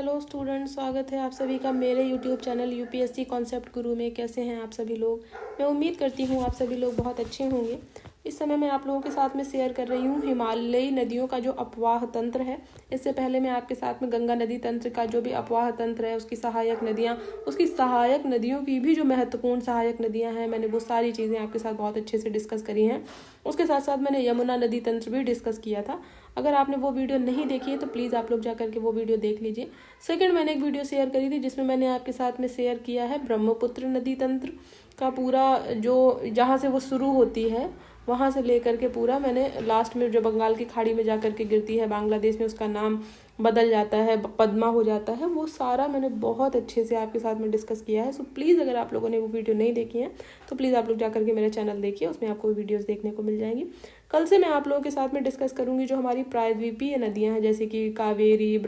Hello students, स्वागत है आप सभी का मेरे यूट्यूब चैनल यूपीएससी कॉन्सेप्ट गुरु में। कैसे हैं आप सभी लोग? मैं उम्मीद करती हूँ आप सभी लोग बहुत अच्छे होंगे। इस समय मैं आप लोगों के साथ में शेयर कर रही हूँ हिमालयी नदियों का जो अपवाह तंत्र है। इससे पहले मैं आपके साथ में गंगा नदी तंत्र का जो भी अपवाह तंत्र है, उसकी सहायक नदियाँ, उसकी सहायक नदियों की भी जो महत्वपूर्ण सहायक नदियाँ हैं, मैंने वो सारी चीज़ें आपके साथ बहुत अच्छे से डिस्कस करी हैं। उसके साथ साथ मैंने यमुना नदी तंत्र भी डिस्कस किया था। अगर आपने वो वीडियो नहीं देखी है तो प्लीज़ आप लोग जा करके वो वीडियो देख लीजिए। सेकंड, मैंने एक वीडियो शेयर करी थी जिसमें मैंने आपके साथ में शेयर किया है ब्रह्मपुत्र नदी तंत्र का पूरा, जो जहाँ से वो शुरू होती है वहाँ से लेकर के पूरा मैंने लास्ट में जो बंगाल की खाड़ी में जा करके गिरती है, बांग्लादेश में उसका नाम बदल जाता है, पद्मा हो जाता है, वो सारा मैंने बहुत अच्छे से आपके साथ में डिस्कस किया है। सो प्लीज़ अगर आप लोगों ने वो वीडियो नहीं देखी है तो प्लीज़ आप लोग जा करके मेरा चैनल देखिए, उसमें आपको वीडियोज़ देखने को मिल जाएंगी। कल से मैं आप लोगों के साथ में डिस्कस करूंगी जो हमारी प्रायद्वीपीय नदियां हैं, जैसे कि कावेरी,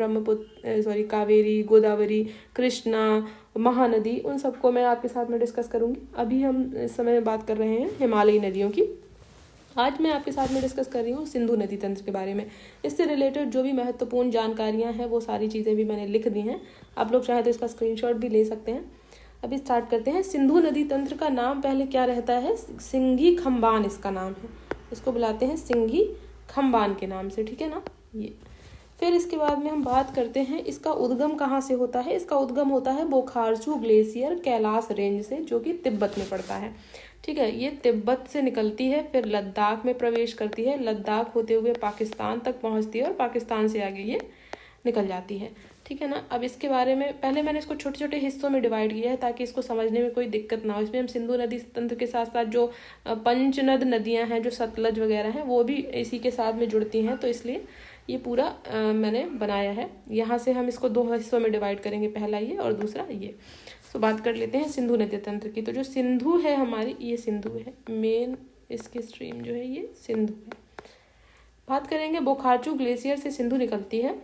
गोदावरी, कृष्णा, महानदी, उन सबको मैं आपके साथ में डिस्कस करूंगी। अभी हम इस समय बात कर रहे हैं हिमालयी नदियों की। आज मैं आपके साथ में डिस्कस कर रही हूँ सिंधु नदी तंत्र के बारे में। इससे रिलेटेड जो भी महत्वपूर्ण जानकारियाँ हैं वो सारी चीज़ें भी मैंने लिख दी हैं। आप लोग चाहे तो इसका स्क्रीनशॉट भी ले सकते हैं। अभी स्टार्ट करते हैं। सिंधु नदी तंत्र का नाम पहले क्या रहता है? सिंघी खम्बान इसका नाम है। इसको बुलाते हैं सिंघी खम्बान के नाम से, ठीक है ना। ये फिर इसके बाद में हम बात करते हैं इसका उद्गम कहाँ से होता है। इसका उद्गम होता है बोखारचू ग्लेशियर कैलाश रेंज से, जो कि तिब्बत में पड़ता है, ठीक है। ये तिब्बत से निकलती है, फिर लद्दाख में प्रवेश करती है, लद्दाख होते हुए पाकिस्तान तक पहुंचती है और पाकिस्तान से आगे ये निकल जाती है, ठीक है ना। अब इसके बारे में पहले मैंने इसको छोटे छोटे हिस्सों में डिवाइड किया है ताकि इसको समझने में कोई दिक्कत ना हो। इसमें हम सिंधु नदी तंत्र के साथ साथ जो पंचनद नदियां हैं, जो सतलज वगैरह हैं, वो भी इसी के साथ में जुड़ती हैं, तो इसलिए ये पूरा मैंने बनाया है। यहाँ से हम इसको दो हिस्सों में डिवाइड करेंगे, पहला ये और दूसरा ये। तो बात कर लेते हैं सिंधु नदी तंत्र की। तो जो सिंधु है हमारी, ये सिंधु है, मेन इसकी स्ट्रीम जो है ये सिंधु है। बात करेंगे बोखारचू ग्लेशियर से सिंधु निकलती है।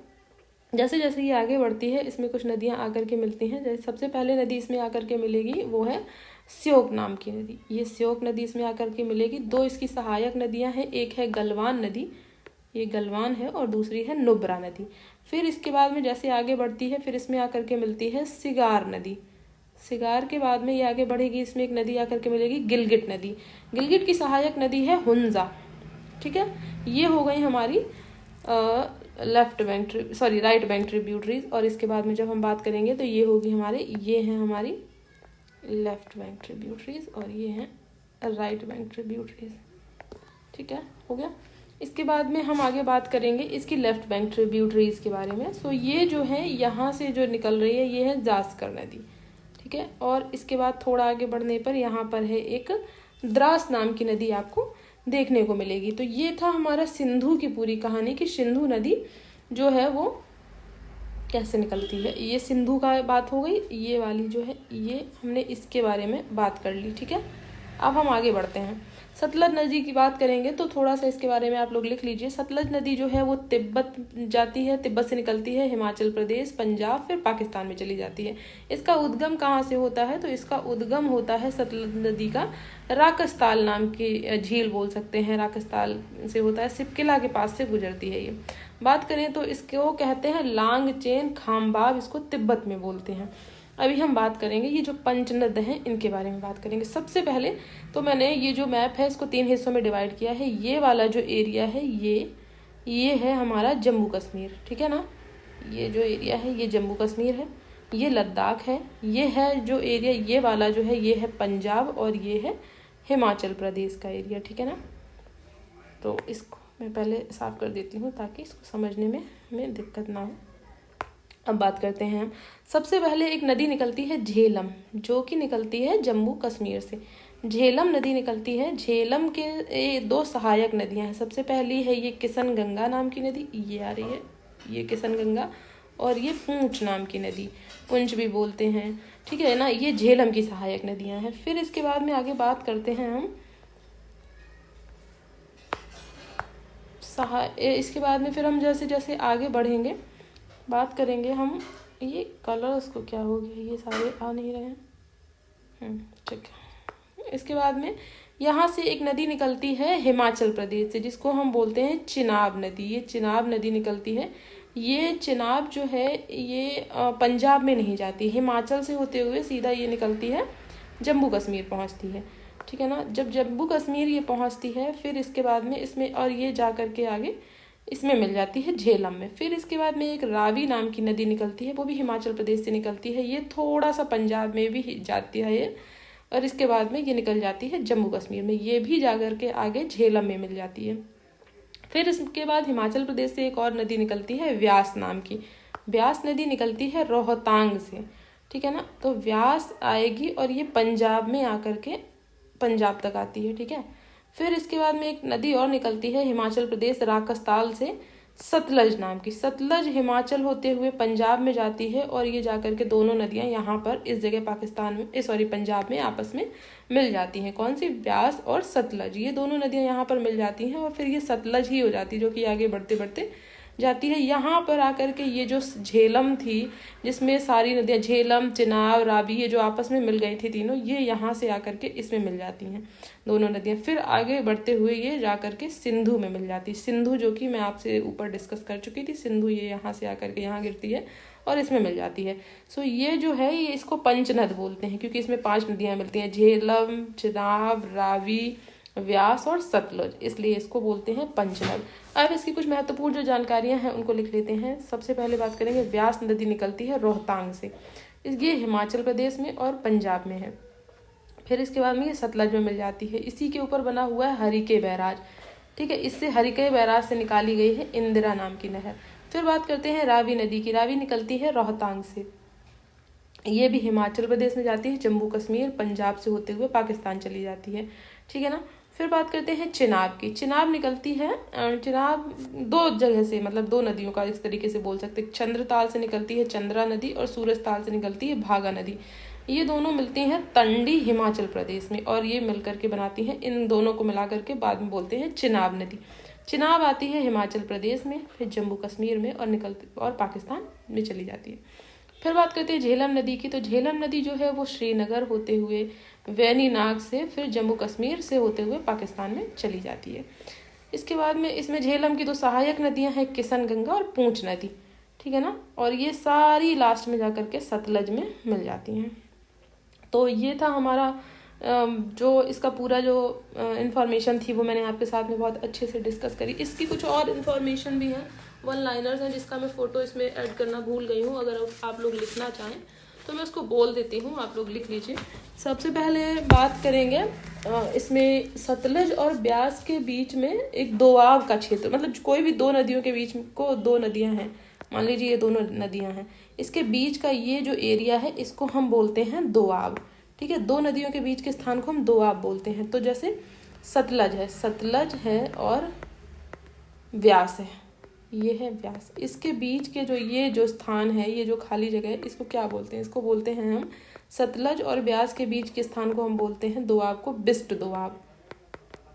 जैसे जैसे ये आगे बढ़ती है इसमें कुछ नदियाँ आकर के मिलती हैं। जैसे सबसे पहले नदी इसमें आकर के मिलेगी वो है श्योक नाम की नदी। ये श्योक नदी इसमें आकर के मिलेगी। दो इसकी सहायक नदियाँ हैं, एक है गलवान नदी, ये गलवान है, और दूसरी है नुब्रा नदी। फिर इसके बाद में जैसे आगे बढ़ती है फिर इसमें आकर के मिलती है सिगार नदी। सिगार के बाद में ये आगे बढ़ेगी, इसमें एक नदी आकर के मिलेगी गिलगिट नदी। गिलगिट की सहायक नदी है हुंजा, ठीक है। ये हो गई हमारी राइट बैंक ट्रिब्यूटरीज। और इसके बाद में जब हम बात करेंगे तो ये होगी ये हैं हमारी लेफ्ट बैंक ट्रिब्यूटरीज और ये हैं राइट बैंक ट्रिब्यूटरीज, ठीक है, हो गया। इसके बाद में हम आगे बात करेंगे इसकी लेफ्ट बैंक ट्रिब्यूटरीज के बारे में। सो ये जो है यहाँ से जो निकल रही है ये है जास्कर नदी, ठीक है। और इसके बाद थोड़ा आगे बढ़ने पर यहाँ पर है एक द्रास नाम की नदी आपको देखने को मिलेगी। तो ये था हमारा सिंधु की पूरी कहानी कि सिंधु नदी जो है वो कैसे निकलती है। ये सिंधु का बात हो गई। ये वाली जो है ये हमने इसके बारे में बात कर ली, ठीक है। अब हम आगे बढ़ते हैं। सतलज नदी की बात करेंगे तो थोड़ा सा इसके बारे में आप लोग लिख लीजिए। सतलज नदी जो है वो तिब्बत जाती है, तिब्बत से निकलती है, हिमाचल प्रदेश, पंजाब, फिर पाकिस्तान में चली जाती है। इसका उद्गम कहाँ से होता है? तो इसका उद्गम होता है सतलज नदी का राकस्ताल नाम की झील बोल सकते हैं, राकस्ताल से होता है, सिपकिला के पास से गुजरती है ये। बात करें तो इसको कहते हैं लांगचेन खामबाब, इसको तिब्बत में बोलते हैं। अभी हम बात करेंगे ये जो पंचनद हैं इनके बारे में बात करेंगे। सबसे पहले तो मैंने ये जो मैप है इसको 3 हिस्सों में डिवाइड किया है। ये वाला जो एरिया है ये है हमारा जम्मू कश्मीर, ठीक है ना। ये जो एरिया है ये जम्मू कश्मीर है, ये लद्दाख है, ये है जो एरिया ये वाला जो है ये है पंजाब, और ये है हिमाचल प्रदेश का एरिया, ठीक है ना। तो इसको मैं पहले साफ कर देती हूँ ताकि इसको समझने में हमें दिक्कत ना हो। अब बात करते हैं हम। सबसे पहले एक नदी निकलती है झेलम, जो कि निकलती है जम्मू कश्मीर से। झेलम नदी निकलती है। झेलम के 2 सहायक नदियां हैं। सबसे पहली है ये किशन गंगा नाम की नदी, ये आ रही है, ये किशन गंगा, और ये पूंछ नाम की नदी, पुंछ भी बोलते हैं, ठीक है ना। ये झेलम की सहायक नदियां हैं। फिर इसके बाद में आगे बात करते हैं हम इसके बाद में फिर हम जैसे जैसे आगे बढ़ेंगे बात करेंगे हम। ये कलर्स को क्या हो गया, ये सारे आ नहीं रहे हैं, ठीक है। इसके बाद में यहाँ से एक नदी निकलती है हिमाचल प्रदेश से, जिसको हम बोलते हैं चिनाब नदी। ये चिनाब नदी निकलती है ये चिनाब जो है ये पंजाब में नहीं जाती, हिमाचल से होते हुए सीधा ये निकलती है जम्मू कश्मीर पहुंचती है, ठीक है ना। जब जम्मू कश्मीर ये पहुंचती है फिर इसके बाद में इसमें और ये जा कर के आगे इसमें मिल जाती है झेलम में। फिर इसके बाद में एक रावी नाम की नदी निकलती है, वो भी हिमाचल प्रदेश से निकलती है, ये थोड़ा सा पंजाब में भी जाती है ये, और इसके बाद में ये निकल जाती है जम्मू कश्मीर में, ये भी जा कर के आगे झेलम में मिल जाती है। फिर इसके बाद हिमाचल प्रदेश से एक और नदी निकलती है व्यास नाम की, व्यास नदी निकलती है रोहतांग से, ठीक है ना। तो व्यास आएगी और ये पंजाब में आकर के पंजाब तक आती है, ठीक है। फिर इसके बाद में एक नदी और निकलती है हिमाचल प्रदेश राकस्ताल से, सतलज नाम की, सतलज हिमाचल होते हुए पंजाब में जाती है और ये जाकर के दोनों नदियां यहाँ पर इस जगह पाकिस्तान में सॉरी पंजाब में आपस में मिल जाती हैं। कौन सी? व्यास और सतलज, ये दोनों नदियां यहाँ पर मिल जाती हैं और फिर ये सतलज ही हो जाती है जो कि आगे बढ़ते बढ़ते जाती है। यहाँ पर आकर के ये जो झेलम थी जिसमें सारी नदियाँ झेलम, चिनाब, रावी, ये जो आपस में मिल गई थी तीनों, ये यहाँ से आकर के इसमें मिल जाती हैं दोनों नदियाँ। फिर आगे बढ़ते हुए ये जा कर के सिंधु में मिल जाती है, सिंधु जो कि मैं आपसे ऊपर डिस्कस कर चुकी थी, सिंधु ये यहाँ से आकर के यहाँ गिरती है और इसमें मिल जाती है। सो ये जो है ये इसको पंचनद बोलते हैं क्योंकि इसमें 5 नदियाँ मिलती हैं, झेलम, चिनाब, रावी, व्यास और सतलज, इसलिए इसको बोलते हैं पंचनद। अब इसकी कुछ महत्वपूर्ण जो जानकारियां हैं उनको लिख लेते हैं। सबसे पहले बात करेंगे, व्यास नदी निकलती है रोहतांग से, ये हिमाचल प्रदेश में और पंजाब में है। फिर इसके बाद में ये सतलज में मिल जाती है, इसी के ऊपर बना हुआ है हरिके बैराज, ठीक है, इससे हरिके बैराज से निकाली गई है इंदिरा नाम की नहर। फिर बात करते हैं रावी नदी की, रावी निकलती है रोहतांग से, ये भी हिमाचल प्रदेश में जाती है, जम्मू कश्मीर, पंजाब से होते हुए पाकिस्तान चली जाती है, ठीक है ना। फिर बात करते हैं चिनाब की, चिनाब निकलती है, चिनाब 2 जगह से, मतलब 2 नदियों का इस तरीके से बोल सकते हैं, चंद्रताल से निकलती है चंद्रा नदी और सूरजताल से निकलती है भागा नदी, ये दोनों मिलती हैं तंडी हिमाचल प्रदेश में और ये मिलकर के बनाती हैं, इन दोनों को मिला करके बाद में बोलते हैं चिनाब नदी। चिनाब आती है हिमाचल प्रदेश में, फिर जम्मू कश्मीर में और पाकिस्तान में चली जाती है। फिर बात करते हैं झेलम नदी की, तो झेलम नदी जो है वो श्रीनगर होते हुए वैनीनाग से फिर जम्मू कश्मीर से होते हुए पाकिस्तान में चली जाती है। इसके बाद में इसमें झेलम की 2 सहायक नदियां हैं, किशन गंगा और पूंछ नदी, ठीक है ना, और ये सारी लास्ट में जाकर के सतलज में मिल जाती हैं। तो ये था हमारा जो इसका पूरा जो इन्फॉर्मेशन थी वो मैंने आपके साथ में बहुत अच्छे से डिस्कस करी। इसकी कुछ और इन्फॉर्मेशन भी है, 1 लाइनर्स हैं जिसका मैं फ़ोटो इसमें ऐड करना भूल गई हूँ, अगर आप लोग लिखना चाहें तो मैं उसको बोल देती हूँ, आप लोग लिख लीजिए। सबसे पहले बात करेंगे इसमें सतलज और ब्यास के बीच में एक दोआब का क्षेत्र, मतलब कोई भी 2 नदियों के बीच को 2 नदियाँ हैं, मान लीजिए ये दोनों नदियाँ हैं, इसके बीच का ये जो एरिया है इसको हम बोलते हैं दोआब, ठीक है। 2 नदियों के बीच के स्थान को हम दोआब बोलते हैं। तो जैसे सतलज है और व्यास है, ये है व्यास, इसके बीच के ये जो स्थान है, ये जो खाली जगह है, इसको क्या बोलते हैं? इसको बोलते हैं हम सतलज और व्यास के बीच के स्थान को हम बोलते हैं दोआब को विस्ट दोआब,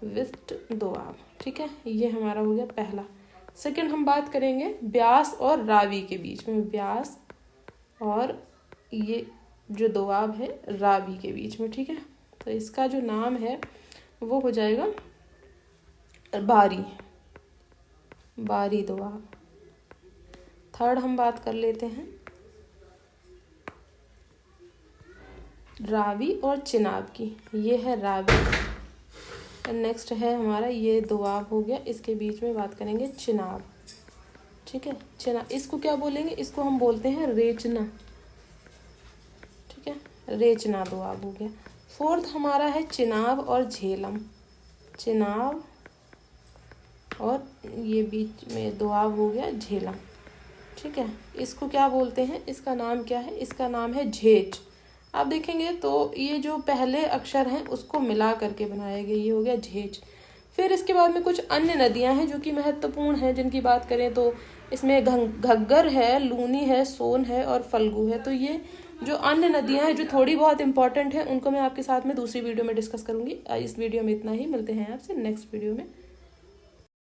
विस्ट दोआब, ठीक है। ये हमारा हो गया पहला। सेकंड हम बात करेंगे ब्यास और रावी के बीच में, ब्यास और ये जो दोआब है रावी के बीच में, ठीक है। तो इसका जो नाम है वो हो जाएगा बारी दोआब। थर्ड हम बात कर लेते हैं रावी और चिनाब की, ये है रावी, नेक्स्ट है हमारा ये दोआब हो गया, इसके बीच में बात करेंगे चिनाब, ठीक है। चिनाब, इसको क्या बोलेंगे? इसको हम बोलते हैं रेचना, ठीक है, रेचना दोआब हो गया। फोर्थ हमारा है चिनाब और झेलम, चिनाब और ये बीच में दोआब हो गया झेलम, ठीक है। इसको क्या बोलते हैं? इसका नाम क्या है? इसका नाम है झेज। आप देखेंगे तो ये जो पहले अक्षर हैं उसको मिला करके बनाया गया, ये हो गया झेज। फिर इसके बाद में कुछ अन्य नदियां हैं जो कि महत्वपूर्ण हैं, जिनकी बात करें तो इसमें घग्गर है, लूनी है, सोन है और फल्गु है। तो ये जो अन्य नदियां हैं जो थोड़ी बहुत इंपॉर्टेंट है उनको मैं आपके साथ में दूसरी वीडियो में डिस्कस करूंगी। इस वीडियो में इतना ही, मिलते हैं आपसे नेक्स्ट वीडियो में।